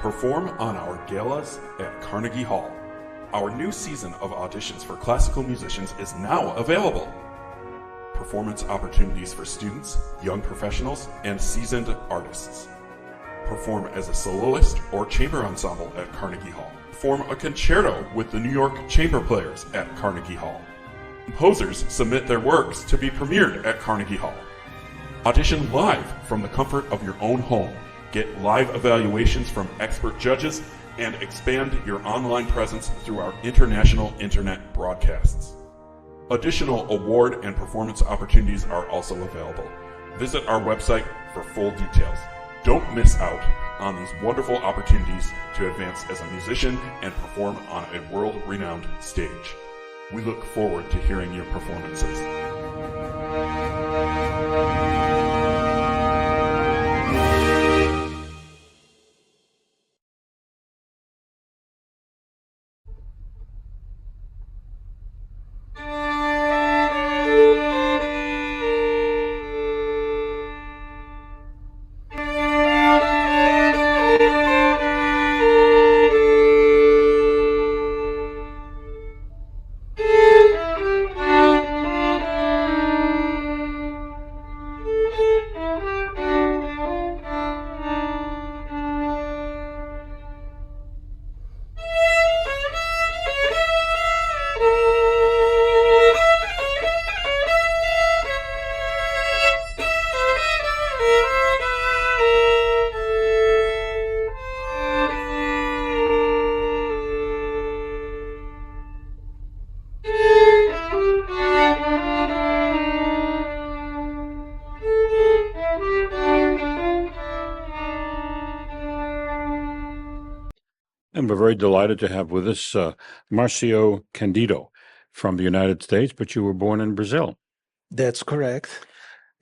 Perform on our galas at Carnegie Hall. Our new season of auditions for classical musicians is now available. Performance opportunities for students, young professionals, and seasoned artists. Perform as a soloist or chamber ensemble at Carnegie Hall. Perform a concerto with the New York Chamber Players at Carnegie Hall. Composers submit their works to be premiered at Carnegie Hall. Audition live from the comfort of your own home. Get live evaluations from expert judges and expand your online presence through our international internet broadcasts. Additional award and performance opportunities are also available. Visit our website for full details. Don't miss out on these wonderful opportunities to advance as a musician and perform on a world-renowned stage. We look forward to hearing your performances. And we're very delighted to have with us Marcio Candido from the United States, but you were born in Brazil. That's correct.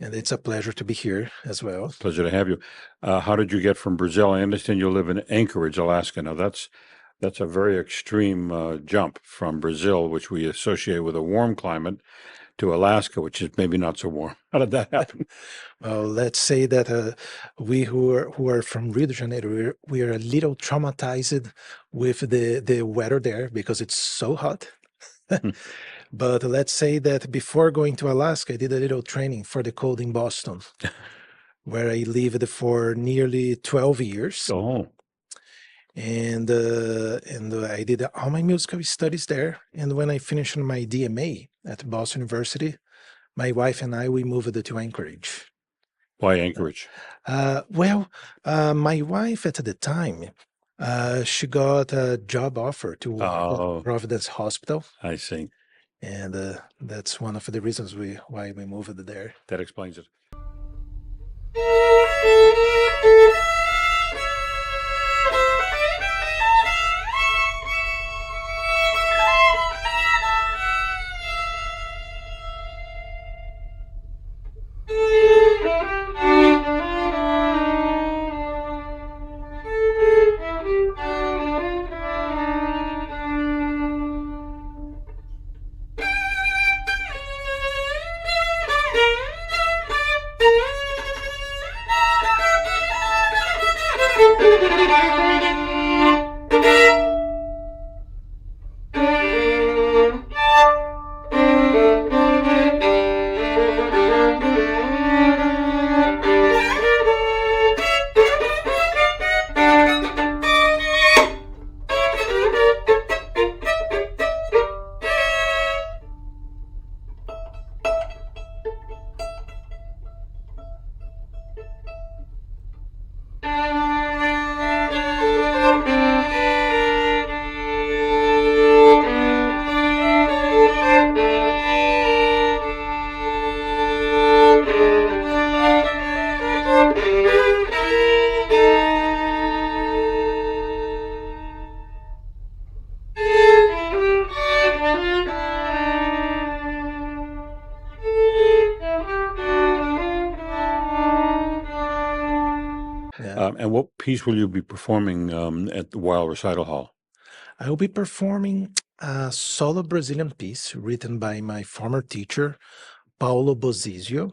And it's a pleasure to be here as well. Pleasure to have you. How did you get from Brazil? I understand you live in Anchorage, Alaska. Now, that's a very extreme jump from Brazil, which we associate with a warm climate, to Alaska, which is maybe not so warm. How did that happen? Well, let's say that we who are from Rio de Janeiro, we are a little traumatized with the weather there because it's so hot. But let's say that before going to Alaska, I did a little training for the cold in Boston, where I lived for nearly 12 years. Oh, And I did all my musical studies there. And when I finished my DMA at Boston University, my wife and I, we moved to Anchorage. why Anchorage? My wife at the time, she got a job offer to work Oh. at Providence Hospital. I see. And that's one of the reasons why we moved there. That explains it. And what piece will you be performing at the Weill Recital Hall? I will be performing a solo Brazilian piece written by my former teacher, Paulo Bozizio.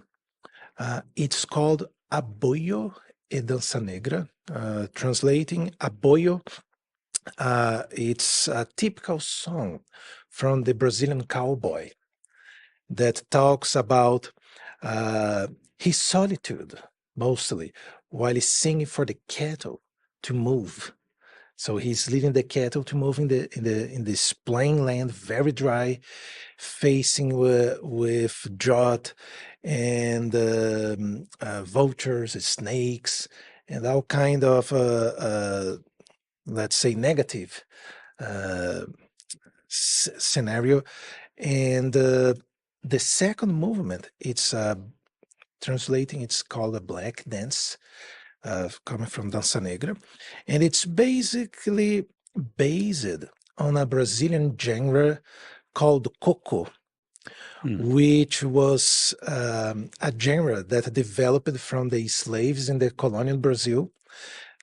It's called Aboio e Dança Negra, translating Aboio. It's a typical song from the Brazilian cowboy that talks about his solitude, mostly, while he's singing for the cattle to move. So he's leading the cattle to move in this plain land, very dry, facing with drought and vultures, snakes, and all kind of let's say negative scenario. And the second movement, it's translating, it's called a black dance, coming from Dança Negra, and it's basically based on a Brazilian genre called coco, which was a genre that developed from the slaves in the colonial Brazil,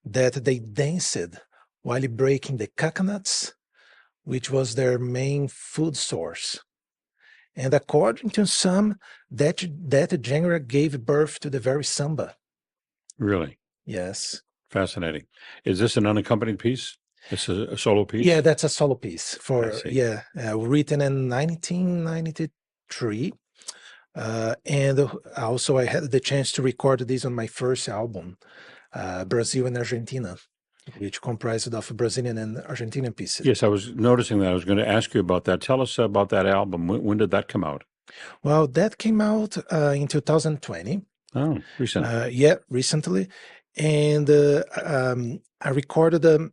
that they danced while breaking the coconuts, which was their main food source. And according to some, that genre gave birth to the very samba. Really? Yes. Fascinating. Is this an unaccompanied piece? It's a solo piece? Yeah, that's a solo piece written in 1993. And also I had the chance to record this on my first album, Brazil and Argentina, which comprised of Brazilian and Argentinian pieces. Yes, I was noticing that. I was going to ask you about that. Tell us about that album. When did that come out? Well, that came out in 2020. Oh, recently. Yeah, recently. And I recorded a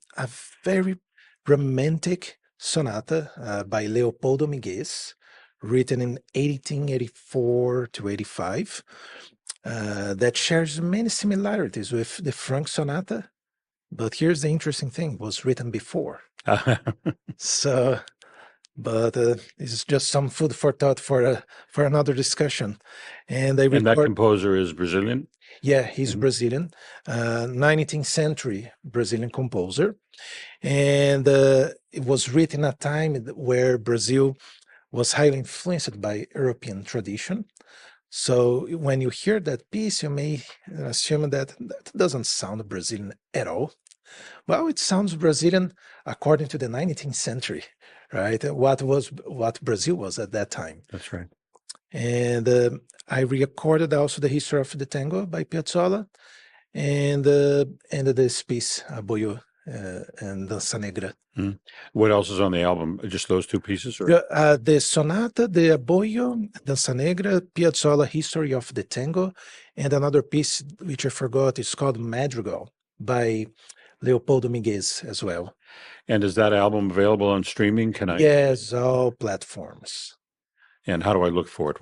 very romantic sonata by Leopoldo Miguez, written in 1884 to 85, that shares many similarities with the Franck Sonata. But here's the interesting thing, it was written before. So, but it's just some food for thought for another discussion. And and that composer is Brazilian? Yeah, he's Brazilian, 19th century Brazilian composer. And it was written at a time where Brazil was highly influenced by European tradition. So when you hear that piece, you may assume that doesn't sound Brazilian at all. Well, it sounds Brazilian according to the 19th century, right? What Brazil was at that time. That's right. And I recorded also the history of the tango by Piazzolla, and this piece, Aboio and Dança Negra. What else is on the album? Just those two pieces? Or? The sonata, the Aboio, Dança Negra, Piazzolla, History of the Tango, and another piece which I forgot, is called Madrigal by Leopoldo Miguez as well. And is that album available on streaming? Yes, all platforms. And how do I look for it?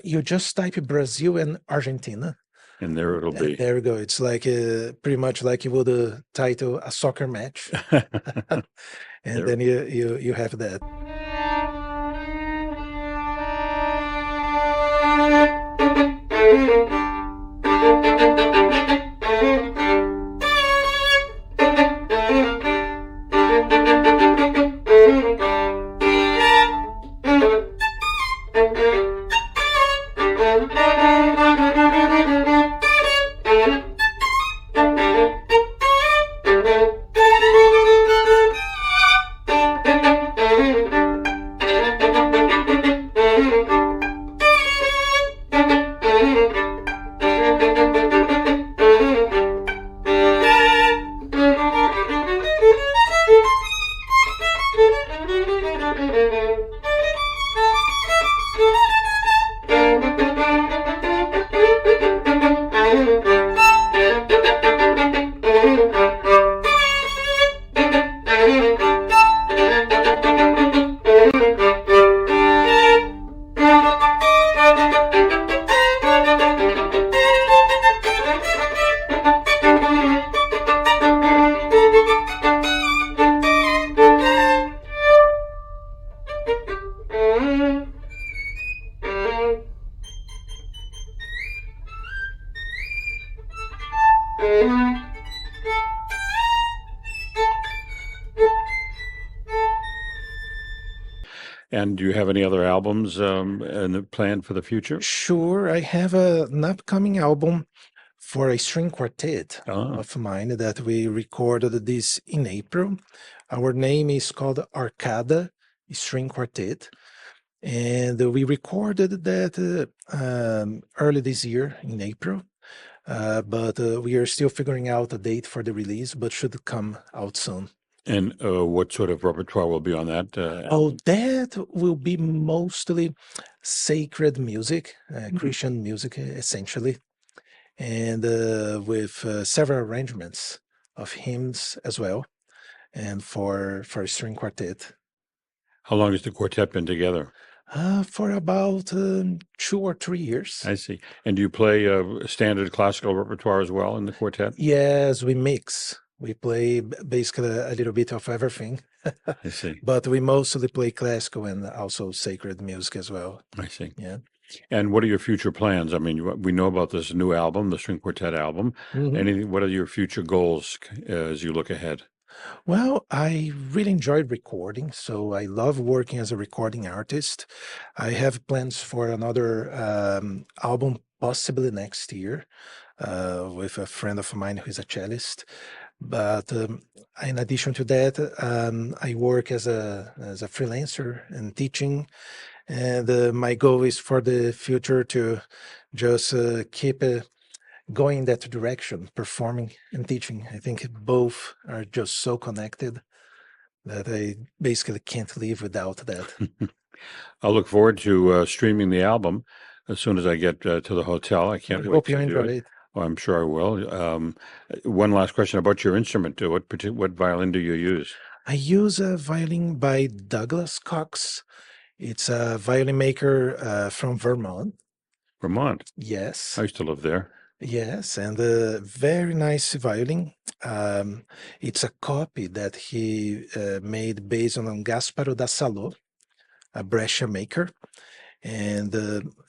You just type Brazil and Argentina. And there it'll be. There we go. It's like pretty much like you would title a soccer match. And then you have that. And do you have any other albums planned for the future? Sure, I have an upcoming album for a string quartet of mine that we recorded this in April. Our name is called Arcada String Quartet. And we recorded that early this year in April. But we are still figuring out a date for the release, but should come out soon. And what sort of repertoire will be on that? That will be mostly sacred music, Christian music, essentially, and with several arrangements of hymns as well, and for a string quartet. How long has the quartet been together? For about 2 or 3 years. I see. And do you play standard classical repertoire as well in the quartet? Yes, we mix. We play basically a little bit of everything. I see. But we mostly play classical and also sacred music as well. I see. Yeah. And what are your future plans? I mean, we know about this new album, the string quartet album. What are your future goals as you look ahead? Well, I really enjoyed recording, so I love working as a recording artist. I have plans for another album possibly next year with a friend of mine who is a cellist. But in addition to that, I work as a freelancer and teaching. And my goal is for the future to just keep going in that direction, performing and teaching. I think both are just so connected that I basically can't live without that. I'll look forward to streaming the album as soon as I get to the hotel. I can't wait hope to you do enjoy it. Oh, I'm sure I will. One last question about your instrument. What violin do you use? I use a violin by Douglas Cox. It's a violin maker from Vermont. Vermont? Yes. I used to live there. Yes, and a very nice violin. It's a copy that he made based on Gasparo da Salo, a Brescia maker. And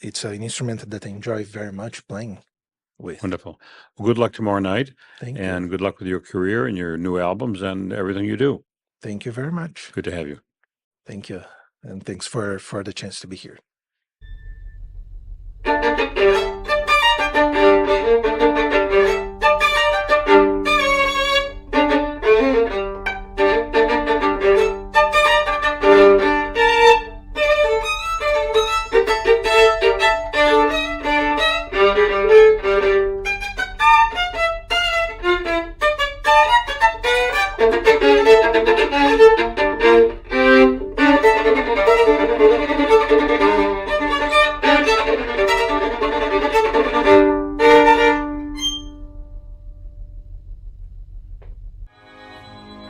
it's an instrument that I enjoy very much playing with. Wonderful. Well, good luck tomorrow night. Thank and you. Good luck with your career and your new albums and everything you do. Thank you very much. Good to have you. Thank you. And thanks for the chance to be here.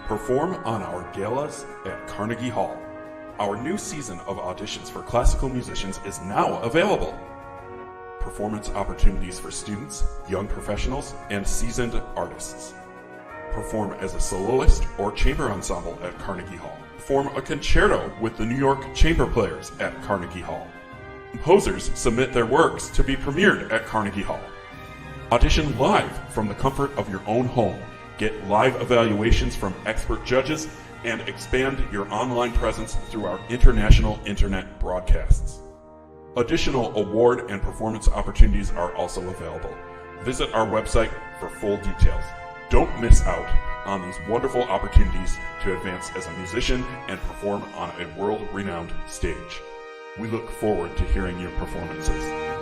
Perform on our galas at Carnegie Hall. Our new season of auditions for classical musicians is now available. Performance opportunities for students, young professionals, and seasoned artists. Perform as a soloist or chamber ensemble at Carnegie Hall. Perform a concerto with the New York Chamber Players at Carnegie Hall. Composers submit their works to be premiered at Carnegie Hall. Audition live from the comfort of your own home. Get live evaluations from expert judges and expand your online presence through our international internet broadcasts. Additional award and performance opportunities are also available. Visit our website for full details. Don't miss out on these wonderful opportunities to advance as a musician and perform on a world-renowned stage. We look forward to hearing your performances.